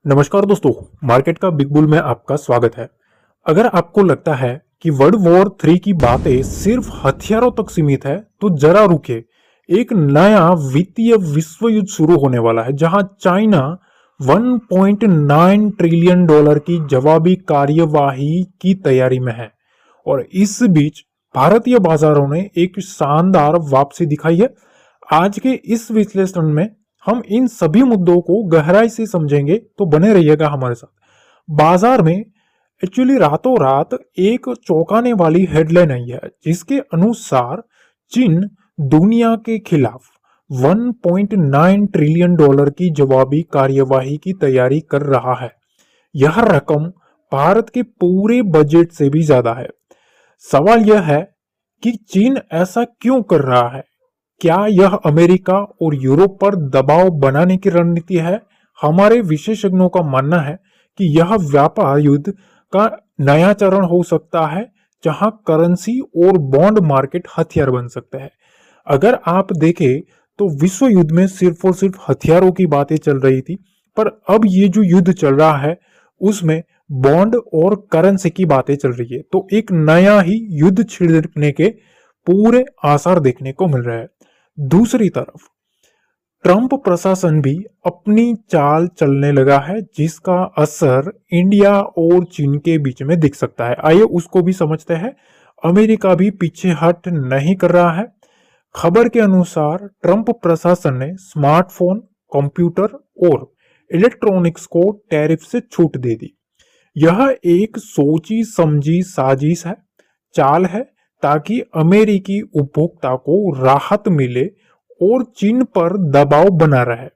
नमस्कार दोस्तों, मार्केट का बिग बुल में आपका स्वागत है। अगर आपको लगता है कि वर्ल्ड वॉर 3 की बातें सिर्फ हथियारों तक सीमित है, तो जरा रुकिए। एक नया वित्तीय विश्व युद्ध शुरू होने वाला है, जहां चाइना 1.9 ट्रिलियन डॉलर की जवाबी कार्यवाही की तैयारी में है। और इस बीच भारतीय बाजारों ने एक शानदार वापसी दिखाई है। आज के इस विश्लेषण में हम इन सभी मुद्दों को गहराई से समझेंगे, तो बने रहिएगा हमारे साथ। बाजार में एक्चुअली रातों रात एक चौंकाने वाली हेडलाइन आई है, जिसके अनुसार चीन दुनिया के खिलाफ 1.9 ट्रिलियन डॉलर की जवाबी कार्यवाही की तैयारी कर रहा है। यह रकम भारत के पूरे बजट से भी ज्यादा है। सवाल यह है कि चीन ऐसा क्यों कर रहा है? क्या यह अमेरिका और यूरोप पर दबाव बनाने की रणनीति है? हमारे विशेषज्ञों का मानना है कि यह व्यापार युद्ध का नया चरण हो सकता है, जहां करेंसी और बॉन्ड मार्केट हथियार बन सकते हैं। अगर आप देखें तो विश्व युद्ध में सिर्फ और सिर्फ हथियारों की बातें चल रही थी, पर अब ये जो युद्ध चल रहा है उसमें बॉन्ड और करेंसी की बातें चल रही है। तो एक नया ही युद्ध छिड़ने के पूरे आसार देखने को मिल रहे हैं। दूसरी तरफ ट्रंप प्रशासन भी अपनी चाल चलने लगा है, जिसका असर इंडिया और चीन के बीच में दिख सकता है। आइए उसको भी समझते हैं। अमेरिका भी पीछे हट नहीं कर रहा है। खबर के अनुसार ट्रंप प्रशासन ने स्मार्टफोन, कंप्यूटर और इलेक्ट्रॉनिक्स को टैरिफ से छूट दे दी। यह एक सोची समझी साजिश है, चाल है, ताकि अमेरिकी उपभोक्ता को राहत मिले और चीन पर दबाव बना रहे।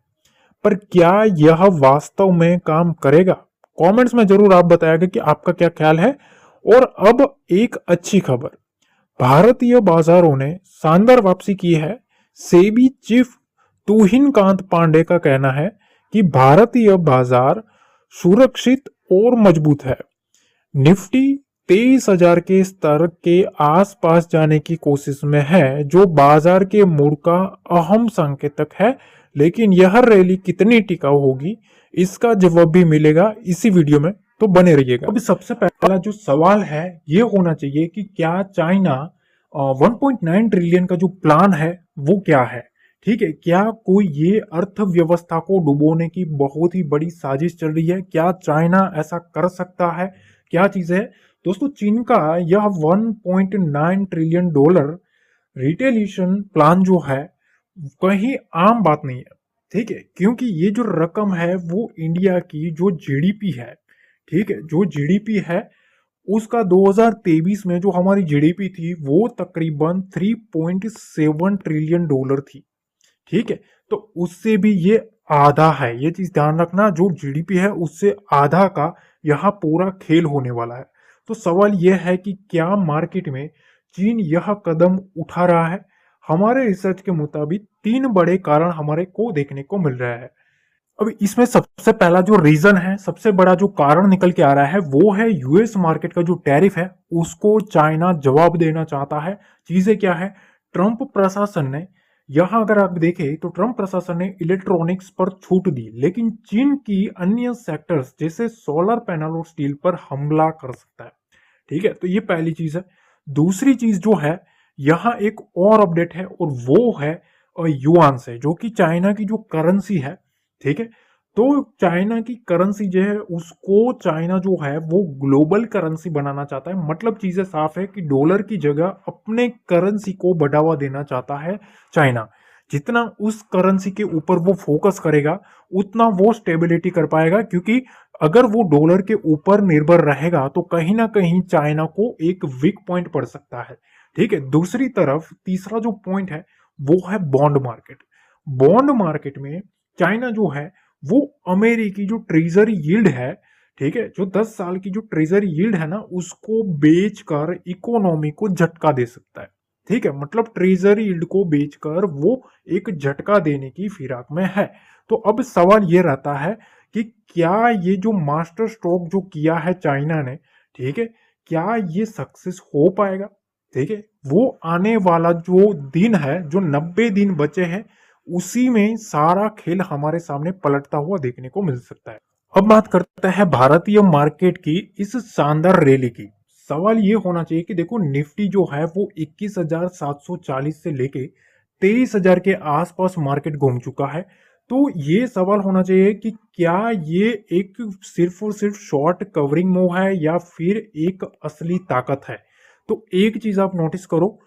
पर क्या यह वास्तव में काम करेगा? कमेंट्स में जरूर आप बताइएगा कि आपका क्या ख्याल है। और अब एक अच्छी खबर, भारतीय बाजारों ने शानदार वापसी की है। सेबी चीफ तुहिन कांत पांडे का कहना है कि भारतीय बाजार सुरक्षित और मजबूत है। निफ्टी 23,000 के स्तर के आसपास जाने की कोशिश में है, जो बाजार के मूड का अहम संकेतक है। लेकिन यह रैली कितनी टिकाऊ होगी, इसका जवाब भी मिलेगा इसी वीडियो में, तो बने रहिएगा। अभी सबसे पहला जो सवाल है ये होना चाहिए कि क्या चाइना 1.9 ट्रिलियन का जो प्लान है वो क्या है? ठीक है, क्या कोई ये अर्थव्यवस्था को डुबोने की बहुत ही बड़ी साजिश चल रही है? क्या चाइना ऐसा कर सकता है? क्या चीज है दोस्तों? चीन का यह 1.9 ट्रिलियन डॉलर रिटेलिएशन प्लान जो है कहीं आम बात नहीं है। ठीक है, क्योंकि ये जो रकम है वो इंडिया की जो जीडीपी है, ठीक है, जो जीडीपी है उसका 2023 में जो हमारी जीडीपी थी वो तकरीबन 3.7 ट्रिलियन डॉलर थी। ठीक है, तो उससे भी ये आधा है। ये चीज ध्यान रखना, जो जीडीपी है उससे आधा का यहाँ पूरा खेल होने वाला है। तो सवाल यह है कि क्या मार्केट में चीन यह कदम उठा रहा है? हमारे रिसर्च के मुताबिक 3 बड़े कारण हमारे को देखने को मिल रहा है। अब इसमें सबसे पहला जो रीजन है, सबसे बड़ा जो कारण निकल के आ रहा है वो है यूएस मार्केट का जो टैरिफ है उसको चाइना जवाब देना चाहता है। चीजें क्या है, ट्रंप प्रशासन ने, यहां अगर आप देखें तो ट्रंप प्रशासन ने इलेक्ट्रॉनिक्स पर छूट दी, लेकिन चीन की अन्य सेक्टर्स जैसे सोलर पैनल और स्टील पर हमला कर सकता है। ठीक है, तो ये पहली चीज है। दूसरी चीज जो है, यहाँ एक और अपडेट है और वो है युआन से, जो कि चाइना की जो करेंसी है। ठीक है, तो चाइना की करेंसी जो है उसको चाइना जो है वो ग्लोबल करेंसी बनाना चाहता है। मतलब चीजें साफ है कि डॉलर की जगह अपने करेंसी को बढ़ावा देना चाहता है चाइना। जितना उस करेंसी के ऊपर वो फोकस करेगा उतना वो स्टेबिलिटी कर पाएगा, क्योंकि अगर वो डॉलर के ऊपर निर्भर रहेगा तो कहीं ना कहीं चाइना को एक वीक पॉइंट पड़ सकता है। ठीक है, दूसरी तरफ तीसरा जो पॉइंट है वो है बॉन्ड मार्केट। बॉन्ड मार्केट में चाइना जो है वो अमेरिकी जो ट्रेजरी यील्ड है, ठीक है, जो 10 साल की जो ट्रेजरी यील्ड है ना, उसको बेचकर इकोनॉमी को झटका दे सकता है। ठीक है, मतलब ट्रेजरी यील्ड को बेचकर वो एक झटका देने की फिराक में है। तो अब सवाल ये रहता है कि क्या ये जो मास्टर स्ट्रोक जो किया है चाइना ने, ठीक है, क्या ये सक्सेस हो पाएगा? ठीक है, वो आने वाला जो दिन है, जो 90 दिन बचे हैं, उसी में सारा खेल हमारे सामने पलटता हुआ देखने को मिल सकता है। अब बात करते हैं भारतीय मार्केट की इस शानदार रैली की। सवाल ये होना चाहिए कि देखो निफ्टी जो है वो 21,740 से लेके 23,000 के आसपास मार्केट घूम चुका है। तो ये सवाल होना चाहिए कि क्या ये एक सिर्फ और सिर्फ शॉर्ट कवरिंग मूव है या फिर एक असली ताकत है। तो एक चीज आप नोटिस करो,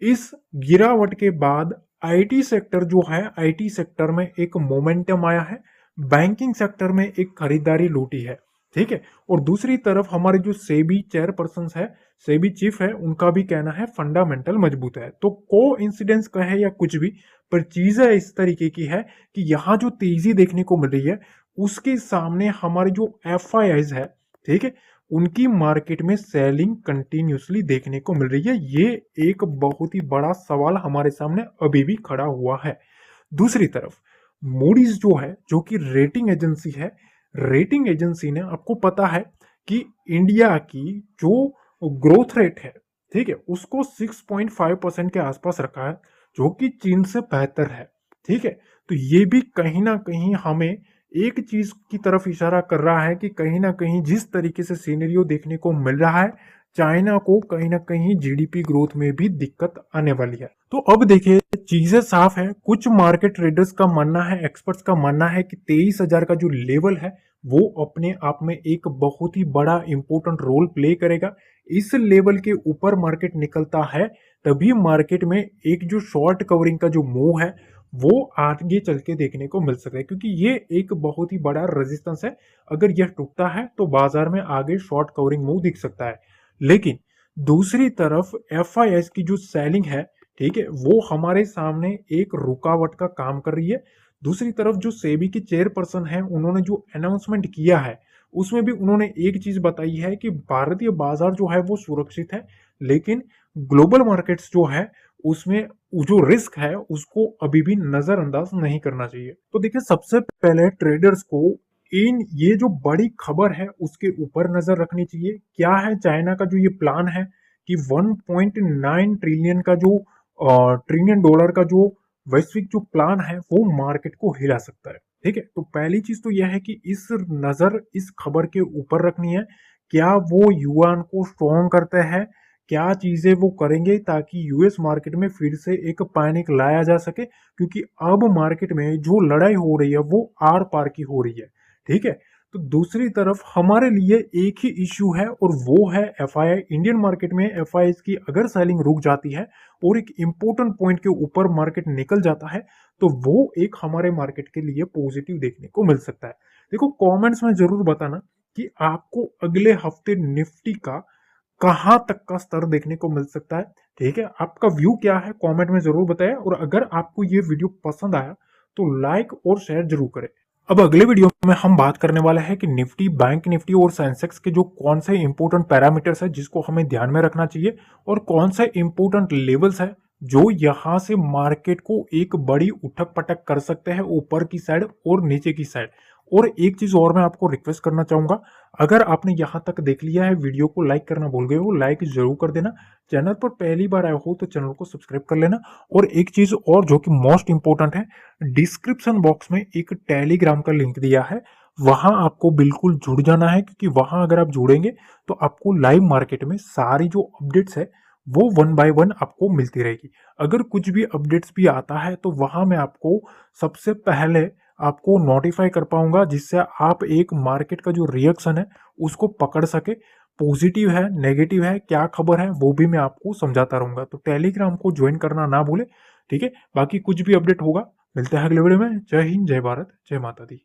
इस गिरावट के बाद आईटी सेक्टर जो है, आईटी सेक्टर में एक मोमेंटम आया है, बैंकिंग सेक्टर में एक खरीदारी लूटी है। ठीक है। और दूसरी तरफ हमारे जो सेबी चेयरपर्सन है, सेबी चीफ है, उनका भी कहना है फंडामेंटल मजबूत है। तो को इंसिडेंस कहे या कुछ भी, पर चीजें इस तरीके की है कि यहाँ जो तेजी देखने को मिल रही है उसके सामने हमारे जो एफ है, ठीक है, उनकी मार्केट में सेलिंग कंटिन्यूसली देखने को मिल रही है। ये एक बहुत ही बड़ा सवाल हमारे सामने अभी भी खड़ा हुआ है। दूसरी तरफ मूडीज जो है, जो कि रेटिंग एजेंसी है, रेटिंग एजेंसी ने, आपको पता है कि इंडिया की जो ग्रोथ रेट है, ठीक है, उसको 6.5% के आसपास रखा है, जो कि चीन से बेहतर है। ठीक है। तो ये भी कहीं ना कहीं हमें एक चीज की तरफ इशारा कर रहा है कि कहीं ना कहीं जिस तरीके से सीनेरियो देखने को मिल रहा है, चाइना को कहीं ना कहीं जीडीपी ग्रोथ में भी दिक्कत आने वाली है। तो अब देखिए चीजें साफ है। कुछ मार्केट ट्रेडर्स का मानना है, एक्सपर्ट्स का मानना है कि 23,000 का जो लेवल है वो अपने आप में एक बहुत ही बड़ा इंपॉर्टेंट रोल प्ले करेगा। इस लेवल के ऊपर मार्केट निकलता है तभी मार्केट में एक जो शॉर्ट कवरिंग का जो मूव है वो आगे चल के देखने को मिल सकता है, क्योंकि ये एक बहुत ही बड़ा रेजिस्टेंस है। अगर यह टूटता है तो बाजार में आगे शॉर्ट कवरिंग मूव दिख सकता है। लेकिन दूसरी तरफ एफ की जो सेलिंग है, ठीक है, वो हमारे सामने एक रुकावट का काम कर रही है। दूसरी तरफ जो सेबी के चेयरपर्सन है, उन्होंने जो अनाउंसमेंट किया है उसमें भी उन्होंने एक चीज बताई है कि भारतीय बाजार जो है वो सुरक्षित है, लेकिन ग्लोबल मार्केट्स जो है उसमें जो रिस्क है उसको अभी भी नजरअंदाज नहीं करना चाहिए। तो देखिए सबसे पहले ट्रेडर्स को इन ये जो बड़ी खबर है उसके ऊपर नजर रखनी चाहिए। क्या है चाइना का जो ये प्लान है कि 1.9 ट्रिलियन का जो ट्रिलियन डॉलर का जो वैश्विक जो प्लान है वो मार्केट को हिला सकता है। ठीक है। तो पहली चीज तो यह है कि इस नजर इस खबर के ऊपर रखनी है। क्या वो युआन को स्ट्रॉन्ग करते हैं, क्या चीजें वो करेंगे ताकि यूएस मार्केट में फिर से एक पैनिक लाया जा सके, क्योंकि अब मार्केट में जो लड़ाई हो रही है वो आर पार की हो रही है। ठीक है। तो दूसरी तरफ हमारे लिए एक ही इश्यू है और वो है एफआईआई। इंडियन मार्केट में एफआईआई की अगर सेलिंग रुक जाती है और एक इंपॉर्टेंट पॉइंट के ऊपर मार्केट निकल जाता है तो वो एक हमारे मार्केट के लिए पॉजिटिव देखने को मिल सकता है। देखो कमेंट्स में जरूर बताना कि आपको अगले हफ्ते निफ्टी का कहां तक का स्तर देखने को मिल सकता है। ठीक है। आपका व्यू क्या है कमेंट में जरूर बताएं, और अगर आपको ये वीडियो पसंद आया तो लाइक और शेयर जरूर करें। अब अगले वीडियो में हम बात करने वाले हैं कि निफ्टी, बैंक निफ्टी और सेंसेक्स के जो कौन से इंपॉर्टेंट पैरामीटर्स है जिसको हमें ध्यान में रखना चाहिए, और कौन से इंपॉर्टेंट लेवल्स है जो यहां से मार्केट को एक बड़ी उठक पटक कर सकते हैं ऊपर की साइड और नीचे की साइड। और एक चीज और मैं आपको रिक्वेस्ट करना चाहूंगा, अगर आपने यहां तक देख लिया है वीडियो को लाइक करना भूल गए हो, लाइक जरूर कर देना। चैनल पर पहली बार आए हो तो चैनल को सब्सक्राइब कर लेना। और एक चीज और जो कि मोस्ट इंपॉर्टेंट है, डिस्क्रिप्शन बॉक्स में एक टेलीग्राम का लिंक दिया है, वहां आपको बिल्कुल जुड़ जाना है, क्योंकि वहां अगर आप जुड़ेंगे तो आपको लाइव मार्केट में सारी जो अपडेट्स है वो 1 बाय 1 आपको मिलती रहेगी। अगर कुछ भी अपडेट्स भी आता है तो वहां मैं आपको सबसे पहले आपको नोटिफाई कर पाऊंगा, जिससे आप एक मार्केट का जो रिएक्शन है उसको पकड़ सके। पॉजिटिव है, नेगेटिव है, क्या खबर है वो भी मैं आपको समझाता रहूंगा। तो टेलीग्राम को ज्वाइन करना ना भूले। ठीक है। बाकी कुछ भी अपडेट होगा मिलते हैं अगले वीडियो में। जय हिंद, जय भारत, जय माता दी।